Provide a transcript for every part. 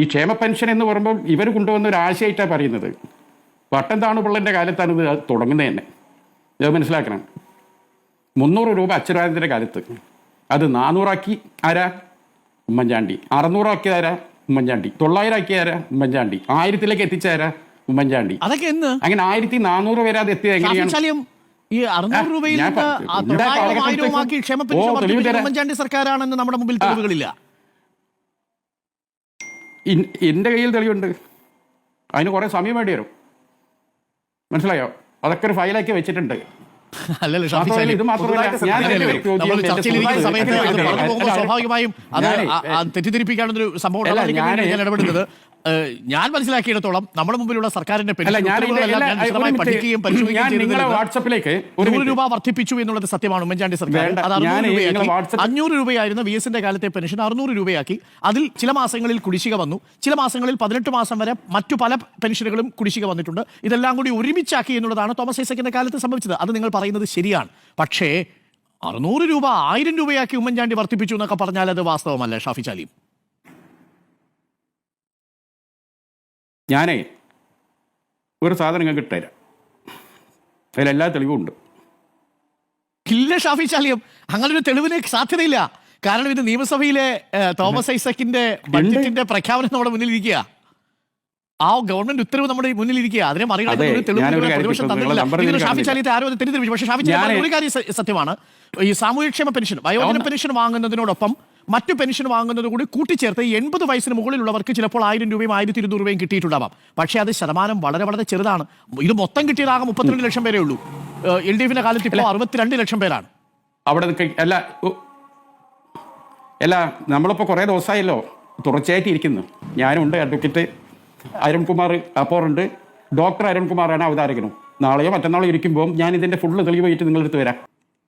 ഈ ക്ഷേമ പെൻഷൻ എന്ന് പറയുമ്പോൾ ഇവർ കൊണ്ടുവന്ന ഒരു ആശയമായിട്ടാണ് പറയുന്നത്. പട്ടംതാണു പിള്ളൻ്റെ കാലത്താണ് ഇത് തുടങ്ങുന്നത് തന്നെ. ഇത് മനസ്സിലാക്കണം. 300 രൂപ അച്യുതാനന്ദൻ്റെ കാലത്ത് അത് 400 ആക്കി ആരാ? ഉമ്മൻചാണ്ടി. 600 ആക്കിയ ആരാ? ഉമ്മൻചാണ്ടി. 900 ആക്കിയ ആരാ? ഉമ്മൻചാണ്ടി. 1000 എത്തിച്ചാരാ? ഉമ്മൻചാണ്ടി. അതൊക്കെ അങ്ങനെ 1400 വരെ അത് എത്തിയത് എങ്ങനെയാണ്? ഈ 600 രൂപയിൽ ഉമ്മൻചാണ്ടി സർക്കാരാണെന്ന് നമ്മുടെ മുമ്പിൽ തെളിവുകളില്ല. എൻ്റെ കയ്യിൽ തെളിവുണ്ട്. അതിന് കുറെ സമയം വേണ്ടി വരും. മനസ്സിലായോ? അതൊക്കെ ഒരു ഫയലാക്കി വെച്ചിട്ടുണ്ട്. സ്വാഭാവികമായും അത് തെറ്റിദ്ധരിപ്പിക്കാനൊരു സംഭവം ഇടപെടുന്നത് ഞാൻ മനസ്സിലാക്കിയിടത്തോളം നമ്മുടെ മുമ്പിലുള്ള സർക്കാരിന്റെ പഠിക്കുകയും വാട്സപ്പിലേക്ക് 100 രൂപ വർദ്ധിപ്പിച്ചു എന്നുള്ളത് സത്യമാണ്. ഉമ്മൻചാണ്ടി സർക്കാർ അത് 500 രൂപയായിരുന്നു VS-ന്റെ കാലത്തെ പെൻഷൻ 600 രൂപയാക്കി. അതിൽ ചില മാസങ്ങളിൽ കുടിശ്ശിക വന്നു, ചില മാസങ്ങളിൽ 18 മാസം വരെ മറ്റു പല പെൻഷനുകളും കുടിശ്ശിക വന്നിട്ടുണ്ട്. ഇതെല്ലാം കൂടി ഒരുമിച്ചാക്കി എന്നുള്ളതാണ് തോമസ് ഐസക്കിന്റെ കാലത്ത് സംഭവിച്ചത്. അത് നിങ്ങൾ പറയുന്നത് ശരിയാണ്. പക്ഷേ 600 രൂപ 1000 രൂപയാക്കി ഉമ്മൻചാണ്ടി വർദ്ധിപ്പിച്ചു എന്നൊക്കെ പറഞ്ഞാൽ അത് വാസ്തവമല്ല. ഷാഫി ചാലിയും ഞാനേ ഒരു സാധനം നിങ്ങൾക്ക് ഇട്ടുതരാം. അതിലെല്ലാ തെളിവും ഉണ്ട്. ഇല്ല ഷാഫി ചാലിയും, അങ്ങനൊരു തെളിവിന് സാധ്യതയില്ല. കാരണം ഇത് നിയമസഭയിലെ തോമസ് ഐസക്കിന്റെ ബഡ്ജറ്റിന്റെ പ്രഖ്യാപനം നമ്മുടെ മുന്നിലിരിക്കുക. ആ ഗവൺമെന്റ് ഉത്തരവ് നമ്മുടെ മുന്നിലിരിക്കുക. അതിനെ മറികടക്കുന്ന ഒരു തെളിവ് പ്രതിപക്ഷം തന്നിട്ടില്ല. ഷാഫി ചാലിയത്തെ ആരോ തെറ്റിദ്ധരിപ്പിച്ചു. പക്ഷേ ഷാഫി ചാലി ഒരു കാര്യം സത്യമാണ്. ഈ സാമൂഹ്യക്ഷേമ പെൻഷൻ, വയോജന പെൻഷൻ വാങ്ങുന്നതിനോടൊപ്പം മറ്റു പെൻഷൻ വാങ്ങുന്നത് കൂടി കൂട്ടിച്ചേർത്ത് 80 വയസ്സിന് മുകളിലുള്ളവർക്ക് ചിലപ്പോൾ 1000 രൂപയും 1200 രൂപയും കിട്ടിയിട്ടുണ്ടാവാം. പക്ഷേ അത് ശതമാനം വളരെ വളരെ ചെറുതാണ്. ഇത് മൊത്തം കിട്ടിയതാകെ 32 ലക്ഷം പേരേ ഉള്ളൂ. LDF-ന്റെ കാലത്ത് ഇപ്പോൾ 62 ലക്ഷം പേരാണ്. അവിടെ അല്ല നമ്മളിപ്പോൾ കുറേ ദിവസമായല്ലോ തുടർച്ചയായിട്ട് ഇരിക്കുന്നു. ഞാനുണ്ട്, അഡ്വക്കേറ്റ് അരുൺകുമാർ അപ്പോറുണ്ട്, ഡോക്ടർ അരുൺകുമാറാണ് അവതാരകനും. നാളെയോ മറ്റന്നാളോ ഇരിക്കുമ്പോൾ ഞാൻ ഇതിന്റെ ഫുള്ള് തെളിവായിട്ട് നിങ്ങളെടുത്ത് വരാം.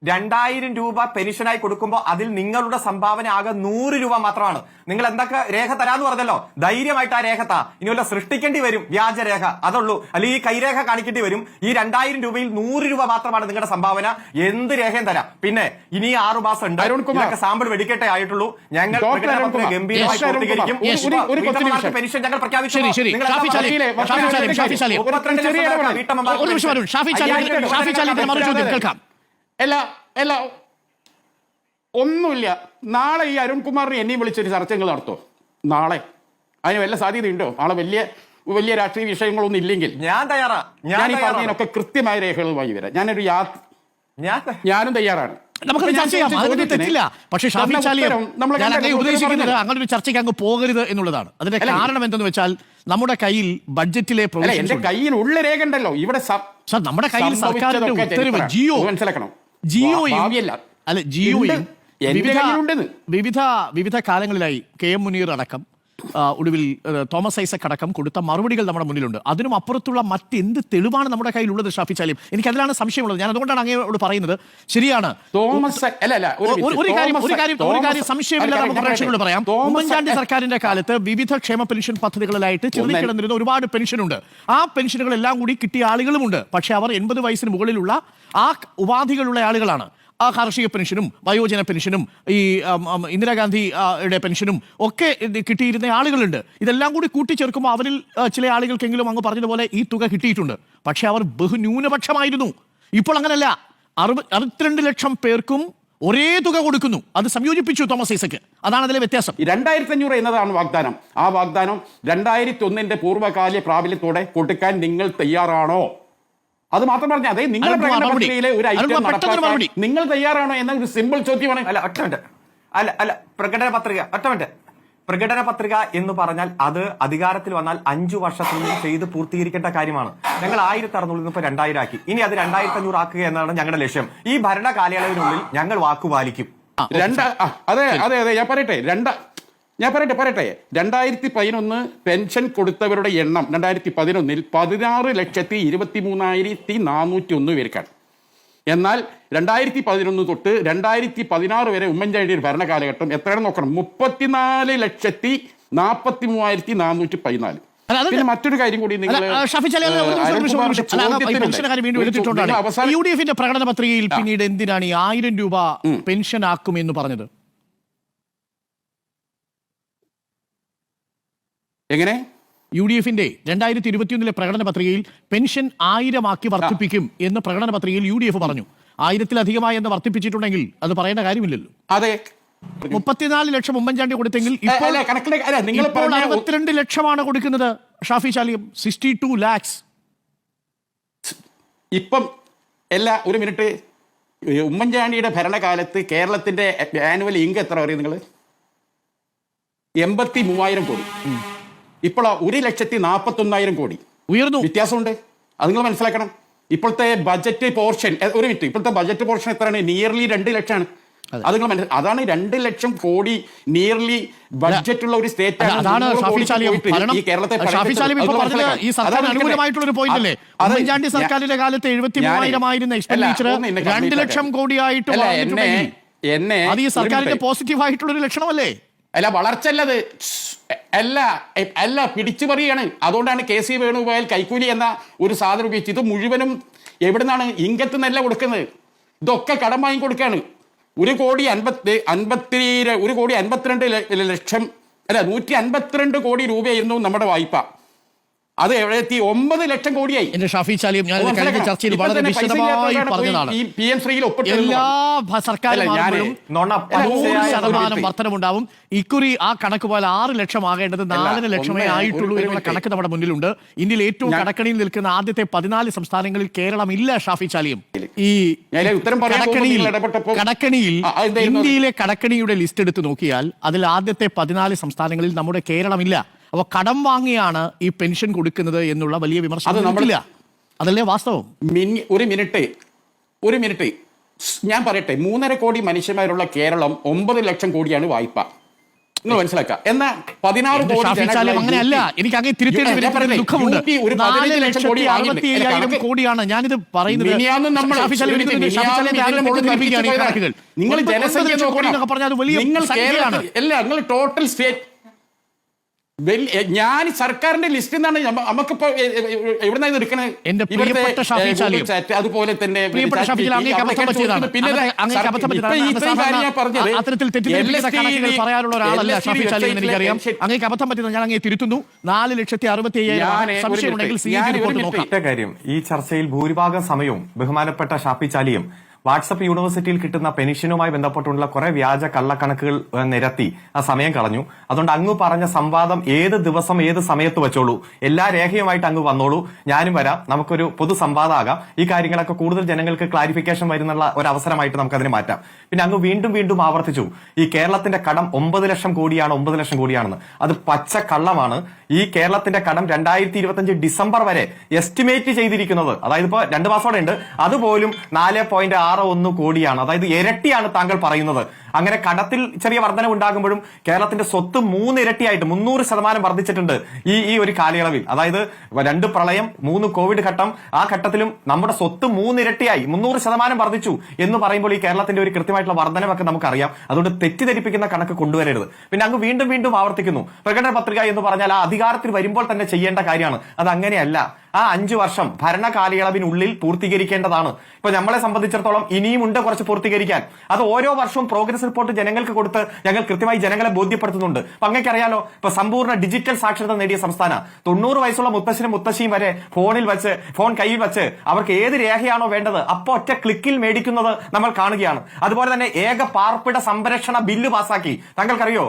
2000 രൂപ പെൻഷനായി കൊടുക്കുമ്പോൾ അതിൽ നിങ്ങളുടെ സംഭാവന ആകെ 100 രൂപ മാത്രമാണ്. നിങ്ങൾ എന്തൊക്കെ രേഖ തരാന്ന് പറഞ്ഞല്ലോ, ധൈര്യമായിട്ട് ആ രേഖ താ. ഇനിയുള്ള സൃഷ്ടിക്കേണ്ടി വരും വ്യാജരേഖ, അതുള്ളൂ. അല്ലെങ്കിൽ ഈ കൈരേഖ കാണിക്കേണ്ടി വരും. ഈ 2000 രൂപയിൽ 100 രൂപ മാത്രമാണ് നിങ്ങളുടെ സംഭാവന. എന്ത് രേഖയും തരാം. പിന്നെ ഇനി 6 മാസം ഉണ്ട്. സാമ്പിൾ വെടിക്കട്ടെ ആയിട്ടുള്ളൂ. ഞങ്ങൾ ഗംഭീരമായി പൂർത്തീകരിക്കും. പെൻഷൻ ഞങ്ങൾ പ്രഖ്യാപിച്ചു. ഒന്നുമില്ല. നാളെ ഈ അരുൺകുമാറിനെ എന്നെയും വിളിച്ചൊരു ചർച്ചകൾ നടത്തോ? നാളെ അതിന് വല്ല സാധ്യതയുണ്ടോ? നാളെ വലിയ രാഷ്ട്രീയ വിഷയങ്ങളൊന്നും ഇല്ലെങ്കിൽ ഞാൻ തയ്യാറാണ്. ഞാൻ ഈ പറഞ്ഞതിനൊക്കെ കൃത്യമായ രേഖകളുമായി വരാം. ഞാനും തയ്യാറാണ്. നമുക്കത് ചർച്ച ചെയ്യാം, അതിന് തെറ്റില്ല. പക്ഷേ ഷാഫി ചാലിയും ഞാൻ അങ്ങനെ ഉപദേശിക്കുന്നത് അങ്ങനെ ഒരു ചർച്ചയ്ക്ക് അങ്ങ് പോകരുത് എന്നുള്ളതാണ്. അതിന്റെ കാരണം എന്തെന്ന് വെച്ചാൽ നമ്മുടെ കയ്യിൽ ബഡ്ജറ്റിലെ എന്റെ കയ്യിൽ ഉള്ള രേഖ ഉണ്ടല്ലോ ഇവിടെ. നമ്മുടെ കയ്യിൽ സർക്കാരിന്റെ ഉത്തരവ് മനസ്സിലാക്കണം. ജിയോയും വിവിധ കാലങ്ങളിലായി KM മുനീർ അടക്കം ഒടുവിൽ തോമസ് ഐസക് അടക്കം കൊടുത്ത മറുപടികൾ നമ്മുടെ മുന്നിലുണ്ട്. അതിനും അപ്പുറത്തുള്ള മറ്റെന്ത് തെളിവാണ് നമ്മുടെ കയ്യിലുള്ളത് ഷാഫി ചാലിയും? എനിക്ക് അതിലാണ് സംശയമുള്ളത്. ഞാൻ അതുകൊണ്ടാണ് അങ്ങയോട് പറയുന്നത്. ശരിയാണ്, ഒരു കാര്യം സംശയമില്ലാതെ നമുക്ക് പ്രേക്ഷകരോട് പറയാം. ഉമ്മൻചാണ്ടി സർക്കാരിന്റെ കാലത്ത് വിവിധ ക്ഷേമ പെൻഷൻ പദ്ധതികളിലായിട്ട് ചിതറിക്കിടന്നിരുന്ന ഒരുപാട് പെൻഷനുണ്ട്. ആ പെൻഷനുകളെല്ലാം കൂടി കിട്ടിയ ആളുകളുമുണ്ട്. പക്ഷെ അവർ 80 വയസ്സിന് മുകളിലുള്ള ആ ഉപാധികളുള്ള ആളുകളാണ്. ആ കാർഷിക പെൻഷനും വയോജന പെൻഷനും ഈ ഇന്ദിരാഗാന്ധിയുടെ പെൻഷനും ഒക്കെ കിട്ടിയിരുന്ന ആളുകളുണ്ട്. ഇതെല്ലാം കൂടി കൂട്ടിച്ചേർക്കുമ്പോൾ അവരിൽ ചില ആളുകൾക്കെങ്കിലും അങ്ങ് പറഞ്ഞതുപോലെ ഈ തുക കിട്ടിയിട്ടുണ്ട്. പക്ഷെ അവർ ബഹുന്യൂനപക്ഷമായിരുന്നു. ഇപ്പോൾ അങ്ങനല്ല. 62 ലക്ഷം പേർക്കും ഒരേ തുക കൊടുക്കുന്നു. അത് സംയോജിപ്പിച്ചു തോമസ് ഐസക്. അതാണ് അതിലെ വ്യത്യാസം. 2500 എന്നതാണ് വാഗ്ദാനം. ആ വാഗ്ദാനം 2001 പൂർവ്വകാല പ്രാബല്യത്തോടെ കൊടുക്കാൻ നിങ്ങൾ തയ്യാറാണോ? അത് മാത്രം പറഞ്ഞാൽ അതെ, നിങ്ങളുടെ പ്രകടനപത്രികയിലെ ഒരു ഐറ്റം നടപ്പാക്കാൻ നിങ്ങൾ തയ്യാറാണോ എന്ന ഒരു സിമ്പിൾ ചോദ്യമാണ്. അല്ല പ്രകടന പത്രിക എന്ന് പറഞ്ഞാൽ അത് അധികാരത്തിൽ വന്നാൽ 5 വർഷത്തിനുള്ളിൽ ചെയ്ത് പൂർത്തീകരിക്കേണ്ട കാര്യമാണ്. ഞങ്ങൾ 1600 ഇപ്പൊ 2000 ആക്കി. ഇനി അത് 2500 ആക്കുക എന്നാണ് ഞങ്ങളുടെ ലക്ഷ്യം. ഈ ഭരണ കാലയളവിനുള്ളിൽ ഞങ്ങൾ വാക്കുപാലിക്കും. അതെ ഞാൻ പറയട്ടെ 2011 പെൻഷൻ കൊടുത്തവരുടെ എണ്ണം 2011 16,23,401 പേർക്കാണ്. എന്നാൽ 2011 തൊട്ട് 2016 വരെ ഉമ്മൻചാണ്ടി ഭരണകാലഘട്ടം എത്രയാണ് നോക്കണം? 34,43,414. പിന്നെ മറ്റൊരു കാര്യം കൂടി UDF-ന്റെ പ്രകടന പത്രികയിൽ പിന്നീട് എന്തിനാണ് ഈ 1000 രൂപ പെൻഷൻ ആക്കുമെന്ന് പറഞ്ഞത്? എങ്ങനെ UDF-ന്റെ 2021 പ്രകടന പത്രികയിൽ പെൻഷൻ 1000 ആക്കി വർദ്ധിപ്പിക്കും എന്ന് പ്രകടന പത്രികയിൽ UDF പറഞ്ഞു. 1000-ലധികമായി എന്ന് വർദ്ധിപ്പിച്ചിട്ടുണ്ടെങ്കിൽ അത് പറയേണ്ട കാര്യമില്ലല്ലോ. അതെ, 34 ലക്ഷം ഉമ്മൻചാണ്ടി കൊടുത്തെങ്കിൽ ഇപ്പോൾ അല്ല, അല്ല, നിങ്ങൾ ഇപ്പോൾ പറഞ്ഞ 62 ലക്ഷമാണ് കൊടുക്കുന്നത് ഷാഫി ചാലിയം. 62 lakhs. ഇപ്പം ഒരു മിനിറ്റ്, ഉമ്മൻചാണ്ടിയുടെ ഭരണകാലത്ത് കേരളത്തിന്റെ ആനുവൽ ഇൻകം എത്ര പറയും നിങ്ങൾ? 83,000 കോടി. ഇപ്പോൾ 1,41,000 കോടി ഉയർന്നു. വ്യത്യാസമുണ്ട്, അത് നിങ്ങൾ മനസ്സിലാക്കണം. ഇപ്പോഴത്തെ ബജറ്റ് പോർഷൻ, ഒരു മിനിറ്റ്, ഇപ്പോഴത്തെ ബജറ്റ് പോർഷൻ എത്രയാണ്? നിയർലി 2 ലക്ഷമാണ്. അത് നിങ്ങൾ അതാണ് 2 ലക്ഷം കോടി നിയർലി ബഡ്ജറ്റ് ഉള്ള ഒരു സ്റ്റേറ്റ് ആണ്. അതാണ് ഷാഫി ചാലിയം ഈ കേരളത്തെ ഷാഫി ചാലിയം ഇപ്പോൾ പറഞ്ഞത് ഈ സർക്കാർ അനുകൂലമായിട്ടുള്ള ഒരു പോയിന്റ് അല്ലേ? ഉമ്മൻചാണ്ടി സർക്കാരിന്റെ കാലത്ത് 73,000 ആയിരുന്ന എക്സ്പെൻഡിച്ചർ 2 ലക്ഷം കോടിയായിട്ട് എന്നെ അത് ഈ സർക്കാരിന്റെ പോസിറ്റീവ് ആയിട്ടുള്ള ഒരു ലക്ഷണമല്ലേ? അല്ല, വളർച്ച അല്ലത്, അല്ല പിടിച്ചു പറയുകയാണ്. അതുകൊണ്ടാണ് KC വേണുഗോപാൽ കൈക്കൂലി എന്ന ഒരു സാധനം ഉപയോഗിച്ച് ഇത് മുഴുവനും എവിടെ നിന്നാണ്? ഇംഗത്ത് നിന്നല്ല കൊടുക്കുന്നത്, ഇതൊക്കെ കടം വാങ്ങി കൊടുക്കുകയാണ്. 1,52 ലക്ഷം അല്ല 152 കോടി രൂപയായിരുന്നു നമ്മുടെ വായ്പ. അത് എവിടെയെത്തി? 9 ലക്ഷം കോടിയായി. എന്റെ ഷാഫി ചാലിയം, ഞാൻ കഴിഞ്ഞ ചർച്ചയിൽ വളരെ വിശദമായി പറഞ്ഞതാണ്. എല്ലാ സർക്കാരുകളും 100% വർധനമുണ്ടാവും. ഇക്കുറി ആ കണക്ക് പോലെ 6 ലക്ഷം ആകേണ്ടത് 4 ലക്ഷമേ ആയിട്ടുള്ളൂ എന്നുള്ള കണക്ക് നമ്മുടെ മുന്നിലുണ്ട്. ഇന്ത്യയിൽ ഏറ്റവും കടക്കണിയിൽ നിൽക്കുന്ന ആദ്യത്തെ 14 സംസ്ഥാനങ്ങളിൽ കേരളം ഇല്ല. ഷാഫി ചാലിയം, ഈ കടക്കണിയിൽ ഇന്ത്യയിലെ കടക്കണിയുടെ ലിസ്റ്റ് എടുത്ത് നോക്കിയാൽ അതിൽ ആദ്യത്തെ 14 സംസ്ഥാനങ്ങളിൽ നമ്മുടെ കേരളമില്ല. അപ്പോൾ കടം വാങ്ങിയാണ് ഈ പെൻഷൻ കൊടുക്കുന്നത് എന്നുള്ള വലിയ വിമർശനം നമുക്കില്ല. അതല്ലേ വാസ്തവം? ഒരു മിനിറ്റ് ഞാൻ പറയട്ടെ. 3.5 കോടി മനുഷ്യന്മാരുള്ള കേരളം 9 ലക്ഷം കോടിയാണ് വായ്പ. നിങ്ങൾ മനസ്സിലാക്കുക. എന്നാൽ 16 കോടി അങ്ങനെയല്ല. എനിക്ക് അങ്ങനെ തിരുത്തേണ്ടി ദുഃഖമുണ്ട്. 4,67,500 കോടിയാണ് ഞാനിത് പറയുന്നത്. നിങ്ങൾ ജനസംഖ്യ പറഞ്ഞാൽ വലിയ നിങ്ങൾ ടോട്ടൽ സ്റ്റേറ്റ് ഞാൻ സർക്കാരിന്റെ ലിസ്റ്റ് നിന്നാണ് നമുക്കിപ്പോ എവിടെ എടുക്കണത്? അതുപോലെ തന്നെ എനിക്കറിയാം അങ്ങേക്ക് അബദ്ധം പറ്റുന്നത്. ഞാൻ അങ്ങേ തിരുത്തുന്നു. 4,67,500 കാര്യം. ഈ ചർച്ചയിൽ ഭൂരിഭാഗം സമയവും ബഹുമാനപ്പെട്ട ഷാഫി ചാലിയം വാട്സപ്പ് യൂണിവേഴ്സിറ്റിയിൽ കിട്ടുന്ന പെൻഷനുമായി ബന്ധപ്പെട്ടുള്ള കുറെ വ്യാജ കള്ളക്കണക്കുകൾ നിരത്തി ആ സമയം കളഞ്ഞു. അതുകൊണ്ട് അങ്ങ് പറഞ്ഞ സംവാദം ഏത് ദിവസം ഏത് സമയത്ത് വെച്ചോളൂ, എല്ലാ രേഖയുമായിട്ട് അങ്ങ് വന്നോളൂ, ഞാനും വരാം, നമുക്കൊരു പൊതു സംവാദമാകാം. ഈ കാര്യങ്ങളൊക്കെ കൂടുതൽ ജനങ്ങൾക്ക് ക്ലാരിഫിക്കേഷൻ വരുന്നുള്ള ഒരു അവസരമായിട്ട് നമുക്കതിനെ മാറ്റാം. പിന്നെ അങ്ങ് വീണ്ടും ആവർത്തിച്ചു ഈ കേരളത്തിന്റെ കടം 9 ലക്ഷം കോടിയാണ്, 9 ലക്ഷം കോടിയാണെന്ന്. അത് പച്ച കള്ളമാണ്. ഈ കേരളത്തിന്റെ കടം 2025 ഡിസംബർ വരെ എസ്റ്റിമേറ്റ് ചെയ്തിരിക്കുന്നത്, അതായത് ഇപ്പൊ 2 മാസത്തോടെ ഉണ്ട്, അതുപോലും 4.61 കോടിയാണ്. അതായത് ഇരട്ടിയാണ് താങ്കൾ പറയുന്നത്. അങ്ങനെ കടത്തിൽ ചെറിയ വർധന ഉണ്ടാകുമ്പോഴും കേരളത്തിന്റെ സ്വത്ത് 3 ഇരട്ടിയായിട്ട് 300% വർദ്ധിച്ചിട്ടുണ്ട് ഈ ഒരു കാലയളവിൽ. അതായത് 2 പ്രളയം, 3 കോവിഡ് ഘട്ടം, ആ ഘട്ടത്തിലും നമ്മുടെ സ്വത്ത് 3 ഇരട്ടിയായി 300% വർദ്ധിച്ചു എന്ന് പറയുമ്പോൾ ഈ കേരളത്തിന്റെ ഒരു കൃത്യമായിട്ടുള്ള വർധനമൊക്കെ നമുക്കറിയാം. അതുകൊണ്ട് തെറ്റിദ്ധരിപ്പിക്കുന്ന കണക്ക് കൊണ്ടുവരരുത്. പിന്നെ അങ്ങ് വീണ്ടും ആവർത്തിക്കുന്നു പ്രകടന പത്രിക എന്ന് പറഞ്ഞാൽ ആ അധികാരത്തിൽ വരുമ്പോൾ തന്നെ ചെയ്യേണ്ട കാര്യമാണ്. അത് അങ്ങനെയല്ല. ആ 5 വർഷം ഭരണ കാലയളവിനുള്ളിൽ പൂർത്തീകരിക്കേണ്ടതാണ്. ഇപ്പൊ നമ്മളെ സംബന്ധിച്ചിടത്തോളം ഇനിയും ഉണ്ട് കുറച്ച് പൂർത്തീകരിക്കാൻ. അത് ഓരോ വർഷവും പ്രോഗ്രസ് റിപ്പോർട്ട് ജനങ്ങൾക്ക് കൊടുത്ത് ഞങ്ങൾ കൃത്യമായി ജനങ്ങളെ ബോധ്യപ്പെടുത്തുന്നുണ്ട്. അപ്പൊ അങ്ങേക്കറിയാലോ, ഇപ്പൊ സമ്പൂർണ്ണ ഡിജിറ്റൽ സാക്ഷരത നേടിയ സംസ്ഥാന 90 വയസ്സുള്ള മുത്തശ്ശനും മുത്തശ്ശിയും വരെ ഫോൺ കയ്യിൽ വെച്ച് അവർക്ക് ഏത് രേഖയാണോ വേണ്ടത് അപ്പൊ ഒറ്റ ക്ലിക്കിൽ മേടിക്കുന്നത് നമ്മൾ കാണുകയാണ്. അതുപോലെ തന്നെ ഏക പാർപ്പിട സംരക്ഷണ ബില്ല് പാസാക്കി. താങ്കൾക്കറിയോ,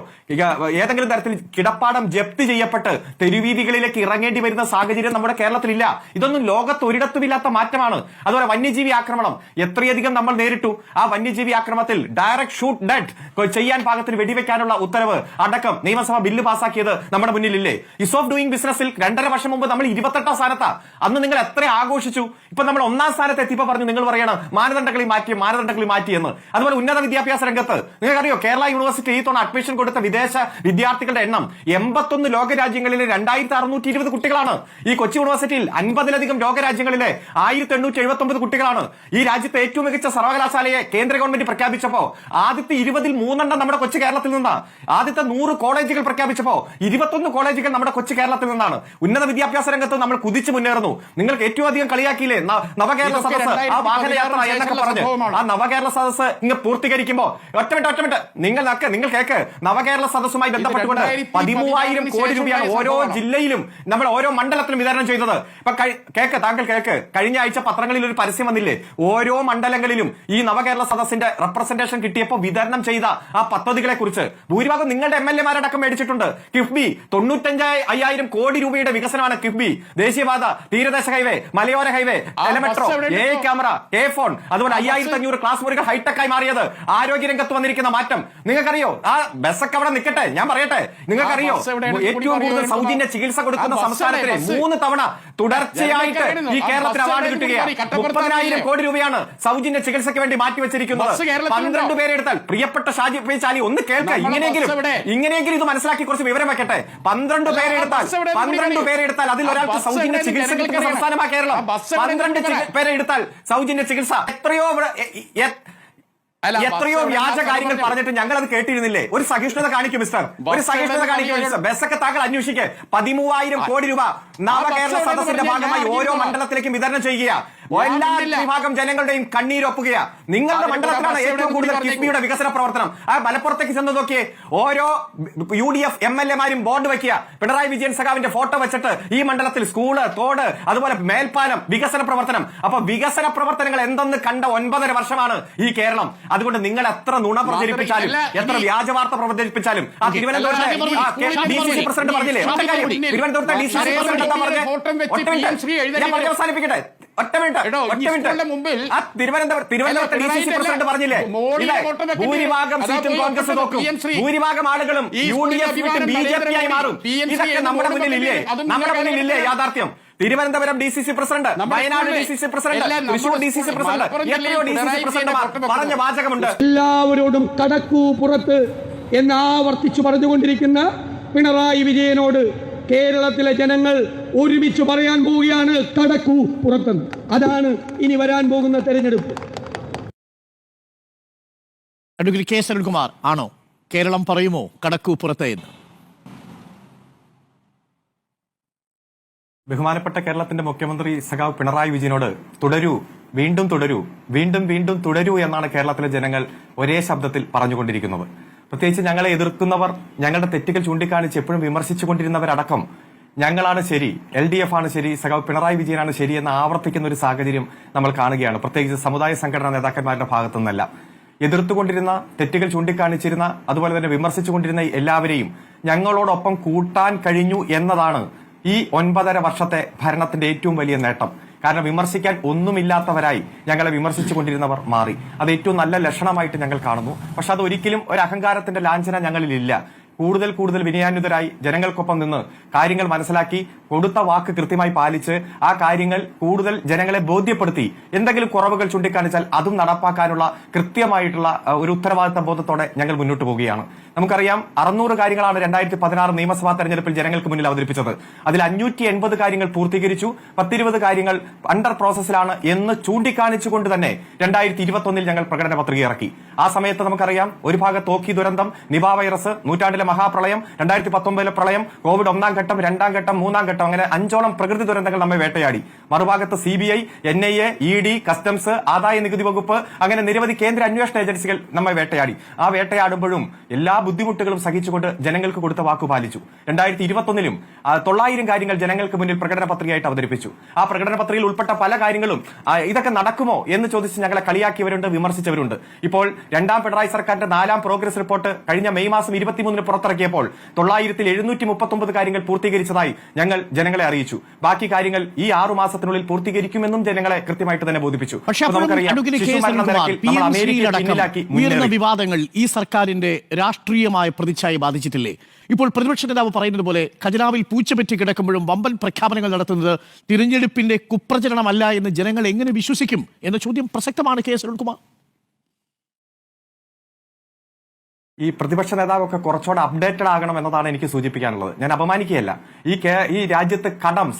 ഏതെങ്കിലും തരത്തിൽ കിടപ്പാടം ജപ്തി ചെയ്യപ്പെട്ട് തെരുവീതികളിലേക്ക് ഇറങ്ങേണ്ടി വരുന്ന സാഹചര്യം നമ്മുടെ കേരളത്തിൽ ഇല്ല. ഇതൊന്നും ലോകത്ത് ഒരിടത്തുമില്ലാത്ത മാറ്റമാണ്. അതുപോലെ വന്യജീവി ആക്രമണം എത്രയധികം നമ്മൾ നേരിട്ടു. ആ വന്യജീവി ആക്രമണത്തിൽ ഡയറക്ട് ഷൂട്ട് ഡെഡ് ചെയ്യാൻ പാകത്തിന് വെടിവെക്കാനുള്ള ഉത്തരവ് അടക്കം നിയമസഭ ബില്ല് പാസാക്കിയത് നമ്മുടെ മുന്നിലില്ലേ? ഇസ് ഓഫ് ഡൂയിങ് ബിസിനസിൽ 2.5 വർഷം മുമ്പ് നമ്മൾ 28ാം സ്ഥാനത്താ. അന്ന് നിങ്ങൾ എത്ര ആഘോഷിച്ചു. ഇപ്പൊ നമ്മൾ 1ാം സ്ഥാനത്ത് എത്തിയപ്പോ പറഞ്ഞു നിങ്ങൾ പറയണം മാനദണ്ഡങ്ങളിൽ മാറ്റി എന്ന്. അതുപോലെ ഉന്നത വിദ്യാഭ്യാസ രംഗത്ത് നിങ്ങൾക്കറിയോ, കേരള യൂണിവേഴ്സിറ്റി ഈ തവണ അഡ്മിഷൻ കൊടുത്ത വിദേശ വിദ്യാർത്ഥികളുടെ എണ്ണം 81 ലോകരാജ്യങ്ങളിലെ 2,620 കുട്ടികളാണ്. ഈ കൊച്ചി യൂണിവേഴ്സിറ്റിയിൽ 50ലധികം ലോകരാജ്യങ്ങളിലെ 1,879 കുട്ടികളാണ്. ഈ രാജ്യത്തെ ഏറ്റവും മികച്ച സർവകലാശാലയെ കേന്ദ്ര ഗവൺമെന്റ് പ്രഖ്യാപിച്ചപ്പോ ആദ്യത്തെ 2020 3 നമ്മുടെ കൊച്ചു കേരളത്തിൽ നിന്നാണ്. ആദ്യത്തെ 100 കോളേജുകൾ പ്രഖ്യാപിച്ചപ്പോ 21 കോളേജുകൾ നമ്മുടെ കൊച്ചു കേരളത്തിൽ നിന്നാണ്. ഉന്നത വിദ്യാഭ്യാസ രംഗത്ത് നമ്മൾ കുതിച്ചു മുന്നേറുന്നു. നിങ്ങൾക്ക് ഏറ്റവും അധികം കളിയാക്കിയില്ലേ നവകേരള സദസ്സ്, ആ വാഹനയാത്ര എന്നൊക്കെ പറഞ്ഞ്. ആ നവകേരള സദസ്സ് ഇങ്ങ് പൂർത്തീകരിക്കുമ്പോ ഒറ്റ മിനിറ്റ് നിങ്ങൾ കേക്ക്. നവകേരള സദസ്സുമായി ബന്ധപ്പെട്ടുകൊണ്ട് 13,000 കോടി രൂപയാണ് ഓരോ ജില്ലയിലും നമ്മൾ ഓരോ മണ്ഡലത്തിലും വിതരണം ചെയ്തത്. ഇപ്പൊ താങ്കൾ കേക്ക്. കഴിഞ്ഞ ആഴ്ച പത്രങ്ങളിൽ ഒരു പരസ്യം വന്നില്ലേ, ഓരോ മണ്ഡലങ്ങളിലും ഈ നവകേരള സദസ്സിന്റെ റെപ്രസെന്റേഷൻ കിട്ടിയപ്പോൾ വിതരണം ചെയ്ത ആ പദ്ധതികളെ കുറിച്ച് ഭൂരിഭാഗം നിങ്ങളുടെ MLA-മാരടക്കം മേടിച്ചിട്ടുണ്ട്. കിഫ്ബി 95,000 കോടി രൂപയുടെ വികസനമാണ് കിഫ്ബി. ദേശീയപാത, തീരദേശ ഹൈവേ, മലയോര ഹൈവേ, ടെലമെട്രോ, ക്യാമറ, ഫോൺ, അതുപോലെ 5,500 ക്ലാസ് മുറികൾ ഹൈടെക് ആയി മാറിയത്, ആരോഗ്യരംഗത്ത് വന്നിരിക്കുന്ന മാറ്റം നിങ്ങൾക്കറിയോ? ആ ബസ്സൊക്കെ അവിടെ നിൽക്കട്ടെ, ഞാൻ പറയട്ടെ. നിങ്ങൾക്കറിയോ ഏറ്റവും കൂടുതൽ സൗജന്യ ചികിത്സ കൊടുക്കുന്ന സംസ്ഥാനത്തിലെ 3 തവണ തുടർച്ചയായിട്ട് ഈ കേരളത്തിന് അവാർഡ് കിട്ടുകയാണ്. 30,000 കോടി രൂപയാണ് സൗജന്യ ചികിത്സയ്ക്ക് വേണ്ടി മാറ്റിവെച്ചിരിക്കുന്നത്. 12 പേരെ എടുത്താൽ, പ്രിയപ്പെട്ട ഷാജി ചാലി ഒന്ന് കേൾക്കുക, ഇങ്ങനെയെങ്കിലും ഇത് മനസ്സിലാക്കി കുറച്ച് വിവരം വെക്കട്ടെ. 12 പേരെ എടുത്താൽ അതിൽ ഒരാൾക്ക് സൗജന്യ ചികിത്സ കിട്ടുന്ന സംസ്ഥാനമാണ് കേരളം. 12 പേരെ എടുത്താൽ സൗജന്യ ചികിത്സ. എത്രയോ വ്യാജ കാര്യങ്ങൾ പറഞ്ഞിട്ട് ഞങ്ങൾ അത് കേട്ടിരുന്നില്ലേ? ഒരു സഹിഷ്ണുത കാണിക്കും മിസ്റ്റർ, ഒരു സഹിഷ്ണുത കാണിക്കും. ബസ്സൊക്കെ താങ്കൾ അന്വേഷിക്കുക. 13,000 കോടി രൂപ നവകേരള സദസ്സിന്റെ ഭാഗമായി ഓരോ മണ്ഡലത്തിലേക്കും വിതരണം ചെയ്യുക. എല്ലാ വിഭാഗം ജനങ്ങളുടെയും കണ്ണീരൊപ്പുകയാ. നിങ്ങളുടെ മണ്ഡലത്തിലാണ് ഏറ്റവും കൂടുതൽ കിഫ്ബിയുടെ വികസന പ്രവർത്തനം. ആ മലപ്പുറത്തേക്ക് ചെന്ന് നോക്കിയേ, ഓരോ UDF MLA-മാരും ബോർഡ് വെക്കുക. പിണറായി വിജയൻ സഖാവിന്റെ ഫോട്ടോ വെച്ചിട്ട് ഈ മണ്ഡലത്തിൽ സ്കൂള്, തോട്, അതുപോലെ മേൽപ്പാലം, വികസന പ്രവർത്തനം. അപ്പൊ വികസന പ്രവർത്തനങ്ങൾ എന്തെന്ന് കണ്ട 9.5 വർഷമാണ് ഈ കേരളം. അതുകൊണ്ട് നിങ്ങൾ എത്ര നുണ പ്രചരിപ്പിച്ചാലും, എത്ര വ്യാജ വാർത്ത പ്രചരിപ്പിച്ചാലും, ആ തിരുവനന്തപുരത്തെ DCC പ്രസിഡന്റ് പറഞ്ഞില്ലേ, തിരുവനന്തപുരത്തെ DCC പ്രസിഡന്റ് എന്താ പറഞ്ഞത്? അവസാനിപ്പിക്കട്ടെ, ഒറ്റ മിനിറ്റ്. തിരുവനന്തപുരത്തെ DCC പ്രസിഡന്റ് പറഞ്ഞില്ലേ, ഭൂരിഭാഗം സീറ്റും കോൺഗ്രസ് നോക്കും, ഭൂരിഭാഗം ആളുകളും UDF വിട്ട് BJP ആയി മാറും. ഇതൊക്കെ നമ്മുടെ മുന്നിലില്ലേ യാഥാർത്ഥ്യം? Thiruvananthapuram DCC president, Wayanad DCC president, Thrissur DCC president, എത്രയോ DCC പ്രസിഡന്റുമാർ പറഞ്ഞ വാചകമുണ്ട്. എല്ലാവരോടും കടക്കൂ പുറത്ത് എന്ന് ആവർത്തിച്ചു പറഞ്ഞുകൊണ്ടിരിക്കുന്ന പിണറായി വിജയനോട് കേരളത്തിലെ ജനങ്ങൾ ഒരുമിച്ച് പറയാൻ പോവുകയാണ്, കടക്കൂ പുറത്തെന്ന്. അതാണ് ഇനി വരാൻ പോകുന്ന തെരഞ്ഞെടുപ്പ്. അഡ്വക്കേറ്റ് കെ സരൺകുമാർ ആണോ കേരളം പറയുമോ കടക്കൂ പുറത്ത് എന്ന്? ബഹുമാനപ്പെട്ട കേരളത്തിന്റെ മുഖ്യമന്ത്രി സഖാവ് പിണറായി വിജയനോട് തുടരൂ, വീണ്ടും തുടരൂ, വീണ്ടും വീണ്ടും തുടരൂ എന്നാണ് കേരളത്തിലെ ജനങ്ങൾ ഒരേ ശബ്ദത്തിൽ പറഞ്ഞുകൊണ്ടിരിക്കുന്നത്. പ്രത്യേകിച്ച് ഞങ്ങളെ എതിർക്കുന്നവർ, ഞങ്ങളുടെ തെറ്റുകൾ ചൂണ്ടിക്കാണിച്ച് എപ്പോഴും വിമർശിച്ചുകൊണ്ടിരുന്നവരടക്കം ഞങ്ങളാണ് ശരി, LDF ആണ് ശരി, സഖാവ് പിണറായി വിജയനാണ് ശരി എന്ന് ആവർത്തിക്കുന്ന ഒരു സാഹചര്യം നമ്മൾ കാണുകയാണ്. പ്രത്യേകിച്ച് സമുദായ സംഘടനാ നേതാക്കന്മാരുടെ ഭാഗത്തു നിന്നല്ല. എതിർത്തുകൊണ്ടിരുന്ന, തെറ്റുകൾ ചൂണ്ടിക്കാണിച്ചിരുന്ന, അതുപോലെ തന്നെ വിമർശിച്ചുകൊണ്ടിരുന്ന എല്ലാവരെയും ഞങ്ങളോടൊപ്പം കൂട്ടാൻ കഴിഞ്ഞു എന്നതാണ് ഈ 9.5 വർഷത്തെ ഭരണത്തിന്റെ ഏറ്റവും വലിയ നേട്ടം. കാരണം വിമർശിക്കാൻ ഒന്നുമില്ലാത്തവരായി ഞങ്ങളെ വിമർശിച്ചുകൊണ്ടിരുന്നവർ മാറി. അത് ഏറ്റവും നല്ല ലക്ഷണമായിട്ട് ഞങ്ങൾ കാണുന്നു. പക്ഷെ അത് ഒരിക്കലും ഒരു അഹങ്കാരത്തിന്റെ ലാഞ്ചന ഞങ്ങളിലില്ല. കൂടുതൽ വിനയാന്വിതരായി ജനങ്ങൾക്കൊപ്പം നിന്ന് കാര്യങ്ങൾ മനസ്സിലാക്കി, കൊടുത്ത വാക്ക് കൃത്യമായി പാലിച്ച് ആ കാര്യങ്ങൾ കൂടുതൽ ജനങ്ങളെ ബോധ്യപ്പെടുത്തി എന്തെങ്കിലും കുറവുകൾ ചൂണ്ടിക്കാണിച്ചാൽ അതും നടപ്പാക്കാനുള്ള കൃത്യമായിട്ടുള്ള ഒരു ഉത്തരവാദിത്ത ബോധത്തോടെ ഞങ്ങൾ മുന്നോട്ട് പോവുകയാണ്. നമുക്കറിയാം 600 കാര്യങ്ങളാണ് 2016 നിയമസഭാ തെരഞ്ഞെടുപ്പിൽ ജനങ്ങൾക്ക് മുന്നിൽ അവതരിപ്പിച്ചത്. അതിൽ 580 കാര്യങ്ങൾ പൂർത്തീകരിച്ചു, 10-20 കാര്യങ്ങൾ അണ്ടർ പ്രോസസ്സിലാണ് എന്ന് ചൂണ്ടിക്കാണിച്ചുകൊണ്ട് തന്നെ 2021 ഞങ്ങൾ പ്രകടന പത്രിക ഇറക്കി. ആ സമയത്ത് നമുക്കറിയാം, ഒരു ഭാഗത്ത് ഓഖി ദുരന്തം, നിപ വൈറസ്, നൂറ്റാണ്ടിലെ മഹാപ്രളയം, 2019 പ്രളയം, കോവിഡ് 1ാം ഘട്ടം, 2ാം ഘട്ടം, 3ാം ഘട്ടം, അങ്ങനെ 5ഓളം പ്രകൃതി ദുരന്തങ്ങൾ നമ്മെ വേട്ടയാടി. മറുഭാഗത്ത് CBI, NIA, ED, കസ്റ്റംസ്, ആദായ നികുതി വകുപ്പ്, അങ്ങനെ നിരവധി കേന്ദ്ര അന്വേഷണ ഏജൻസികൾ നമ്മെ വേട്ടയാടി. ആ വേട്ടയാടുമ്പോഴും എല്ലാ ബുദ്ധിമുട്ടുകളും സഹിച്ചുകൊണ്ട് ജനങ്ങൾക്ക് കൊടുത്ത വാക്കു പാലിച്ചു. 2021 900 കാര്യങ്ങൾ ജനങ്ങൾക്ക് മുന്നിൽ പ്രകടന പത്രികയായിട്ട് അവതരിപ്പിച്ചു. ആ പ്രകടന പത്രികയിൽ ഉൾപ്പെട്ട പല കാര്യങ്ങളും ഇതൊക്കെ നടക്കുമോ എന്ന് ചോദിച്ച് ഞങ്ങളെ കളിയാക്കിയവരുണ്ട്, വിമർശിച്ചവരുണ്ട്. ഇപ്പോൾ 2ാം പിണറായി സർക്കാരിന്റെ 4ാം പ്രോഗ്രസ് റിപ്പോർട്ട് കഴിഞ്ഞ മെയ് മാസം 23 പുറത്തിറക്കിയപ്പോൾ 739 കാര്യങ്ങൾ പൂർത്തീകരിച്ചതായി ഞങ്ങൾ ജനങ്ങളെ അറിയിച്ചു. ബാക്കി കാര്യങ്ങൾ ഈ 6 മാസത്തിനുള്ളിൽ പൂർത്തീകരിക്കുമെന്നും ജനങ്ങളെ കൃത്യമായിട്ട് തന്നെ ബോധിപ്പിച്ചു. ഉയർന്ന വിവാദങ്ങൾ ഈ സർക്കാരിന്റെ രാഷ്ട്രീയമായ പ്രതിച്ഛായ ബാധിച്ചിട്ടില്ലേ? ഇപ്പോൾ പ്രതിപക്ഷ നേതാവ് പറയുന്നത് പോലെ ഖജനാവിൽ പൂച്ചപറ്റി കിടക്കുമ്പോഴും വമ്പൻ പ്രഖ്യാപനങ്ങൾ നടത്തുന്നത് തിരഞ്ഞെടുപ്പിന്റെ കുപ്രചരണമല്ല എന്ന് ജനങ്ങൾ എങ്ങനെ വിശ്വസിക്കും എന്ന ചോദ്യം പ്രസക്തമാണ്. കെ. സുനിൽകുമാർ, ഈ പ്രതിപക്ഷ നേതാവൊക്കെ കുറച്ചുകൂടെ അപ്ഡേറ്റഡ് ആകണം എന്നതാണ് എനിക്ക് സൂചിപ്പിക്കാനുള്ളത്. ഞാൻ അപമാനിക്കുകയല്ല. ഈ രാജ്യത്ത്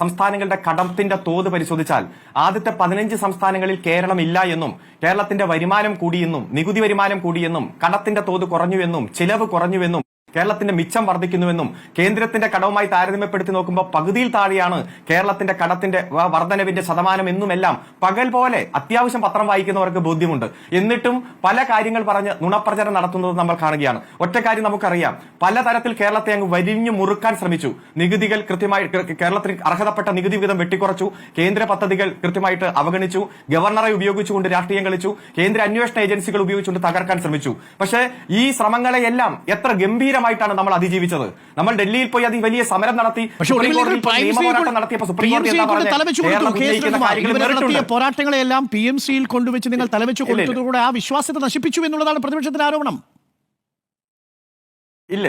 സംസ്ഥാനങ്ങളുടെ കടത്തിന്റെ തോത് പരിശോധിച്ചാൽ ആദ്യത്തെ 15 സംസ്ഥാനങ്ങളിൽ കേരളം ഇല്ല എന്നും കേരളത്തിന്റെ വരുമാനം കൂടിയെന്നും നികുതി വരുമാനം കൂടിയെന്നും കടത്തിന്റെ തോത് കുറഞ്ഞുവെന്നും ചിലവ് കുറഞ്ഞുവെന്നും കേരളത്തിന്റെ മിച്ചം വർദ്ധിക്കുന്നുവെന്നും കേന്ദ്രത്തിന്റെ കടവുമായി താരതമ്യപ്പെടുത്തി നോക്കുമ്പോൾ പകുതിയിൽ താഴെയാണ് കേരളത്തിന്റെ കടത്തിന്റെ വർധനവിന്റെ ശതമാനം എന്നുമെല്ലാം പകൽ പോലെ അത്യാവശ്യം പത്രം വായിക്കുന്നവർക്ക് ബോധ്യമുണ്ട്. എന്നിട്ടും പല കാര്യങ്ങൾ പറഞ്ഞ് നുണപ്രചരണം നടത്തുന്നത് നമ്മൾ കാണുകയാണ്. ഒറ്റ കാര്യം നമുക്കറിയാം, പലതരത്തിൽ കേരളത്തെ അങ്ങ് വരിഞ്ഞു മുറുക്കാൻ ശ്രമിച്ചു. നികുതികൾ കൃത്യമായി കേരളത്തിന് അർഹതപ്പെട്ട നികുതി വിഹിതം വെട്ടിക്കുറച്ചു, കേന്ദ്ര പദ്ധതികൾ കൃത്യമായിട്ട് അവഗണിച്ചു, ഗവർണറെ ഉപയോഗിച്ചുകൊണ്ട് രാഷ്ട്രീയം കളിച്ചു, കേന്ദ്ര അന്വേഷണ ഏജൻസികൾ ഉപയോഗിച്ചുകൊണ്ട് തകർക്കാൻ ശ്രമിച്ചു. പക്ഷേ ഈ ശ്രമങ്ങളെയെല്ലാം എത്ര ഗംഭീരമായിട്ടാണ് നമ്മൾ അതിജീവിച്ചത്. നമ്മൾ ഡൽഹിയിൽ പോയി വലിയ സമരം നടത്തി, നടത്തിയപ്പോൾ സുപ്രീം കോടതി പോരാട്ടങ്ങളെല്ലാം PMC-യിൽ കൊണ്ടുവച്ച് നിങ്ങൾ തലവെച്ചു കൊടുത്തതോടെ ആ വിശ്വാസ്യത നശിപ്പിച്ചു എന്നുള്ളതാണ് പ്രതിപക്ഷത്തിന്റെ ആരോപണം. ഇല്ല,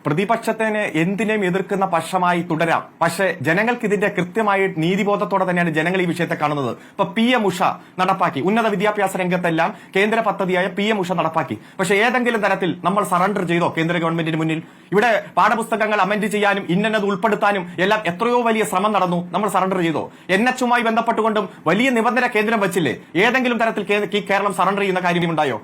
പ്രതിപക്ഷത്തിന് എന്തിനേയും എതിർക്കുന്ന പക്ഷമായി തുടരാം. പക്ഷേ ജനങ്ങൾക്ക് ഇതിന്റെ കൃത്യമായി നീതിബോധത്തോടെ തന്നെയാണ് ജനങ്ങൾ ഈ വിഷയത്തെ കാണുന്നത്. ഇപ്പൊ PM ഉഷ നടപ്പാക്കി, ഉന്നത വിദ്യാഭ്യാസ രംഗത്തെല്ലാം കേന്ദ്ര പദ്ധതിയായ PM ഉഷ നടപ്പാക്കി. പക്ഷേ ഏതെങ്കിലും തരത്തിൽ നമ്മൾ സറണ്ടർ ചെയ്തോ കേന്ദ്ര ഗവൺമെന്റിന് മുന്നിൽ? ഇവിടെ പാഠപുസ്തകങ്ങൾ അമെന്റ് ചെയ്യാനും ഇന്നത് ഉൾപ്പെടുത്താനും എല്ലാം എത്രയോ വലിയ ശ്രമം നടന്നു. നമ്മൾ സറണ്ടർ ചെയ്തോ? NHുമായി ബന്ധപ്പെട്ടുകൊണ്ടും വലിയ നിബന്ധന കേന്ദ്രം വച്ചില്ലേ? ഏതെങ്കിലും തരത്തിൽ കേരളം സറണ്ടർ ചെയ്യുന്ന കാര്യമുണ്ടായോ?